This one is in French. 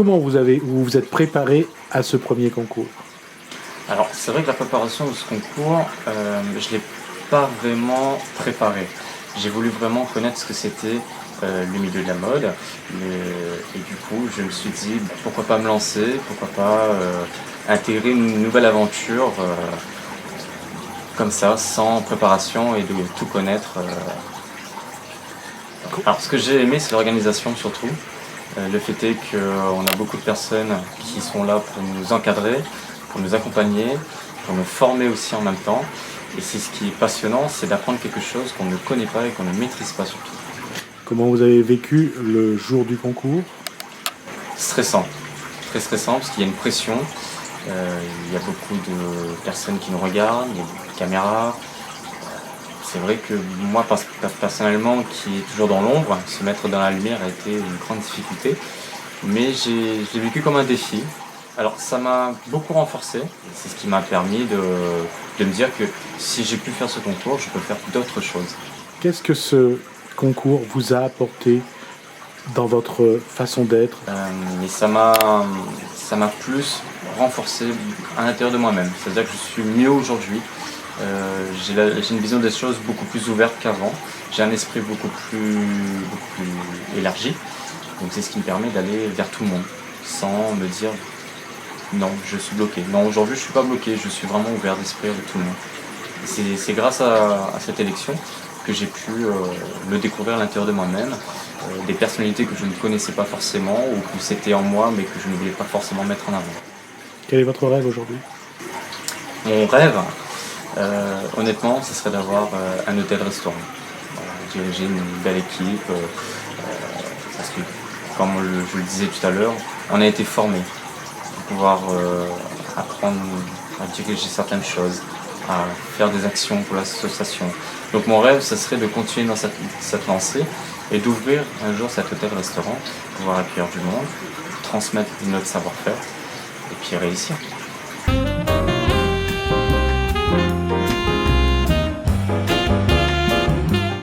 Comment vous vous êtes préparé à ce premier concours? Alors, c'est vrai que la préparation de ce concours, je ne l'ai pas vraiment préparé. J'ai voulu vraiment connaître ce que c'était le milieu de la mode. Et du coup, je me suis dit, bah, pourquoi pas me lancer, pourquoi pas intégrer une nouvelle aventure comme ça, sans préparation et de tout connaître. Alors, ce que j'ai aimé, c'est l'organisation surtout. Le fait est qu'on a beaucoup de personnes qui sont là pour nous encadrer, pour nous accompagner, pour nous former aussi en même temps. Et c'est ce qui est passionnant, c'est d'apprendre quelque chose qu'on ne connaît pas et qu'on ne maîtrise pas surtout. Comment vous avez vécu le jour du concours? Stressant, très stressant parce qu'il y a une pression. Il y a beaucoup de personnes qui nous regardent, il y a des caméras. C'est vrai que moi, personnellement, qui est toujours dans l'ombre, se mettre dans la lumière a été une grande difficulté. Mais je l'ai vécu comme un défi. Alors ça m'a beaucoup renforcé. C'est ce qui m'a permis de me dire que si j'ai pu faire ce concours, je peux faire d'autres choses. Qu'est-ce que ce concours vous a apporté dans votre façon d'être? Et ça m'a plus renforcé à l'intérieur de moi-même. C'est-à-dire que je suis mieux aujourd'hui. J'ai une vision des choses beaucoup plus ouverte qu'avant. J'ai un esprit beaucoup plus élargi. Donc c'est ce qui me permet d'aller vers tout le monde sans me dire non, je suis bloqué. Non, aujourd'hui je ne suis pas bloqué, je suis vraiment ouvert d'esprit avec tout le monde. C'est grâce à cette élection que j'ai pu me découvrir à l'intérieur de moi-même, des personnalités que je ne connaissais pas forcément ou que c'était en moi mais que je ne voulais pas forcément mettre en avant. Quel est votre rêve aujourd'hui? Mon rêve, honnêtement, ce serait d'avoir un hôtel-restaurant. Diriger une belle équipe, parce que, comme je le disais tout à l'heure, on a été formés pour pouvoir apprendre à diriger certaines choses, à faire des actions pour l'association. Donc mon rêve, ce serait de continuer dans cette lancée et d'ouvrir un jour cet hôtel-restaurant, pouvoir accueillir du monde, transmettre notre savoir-faire et puis réussir.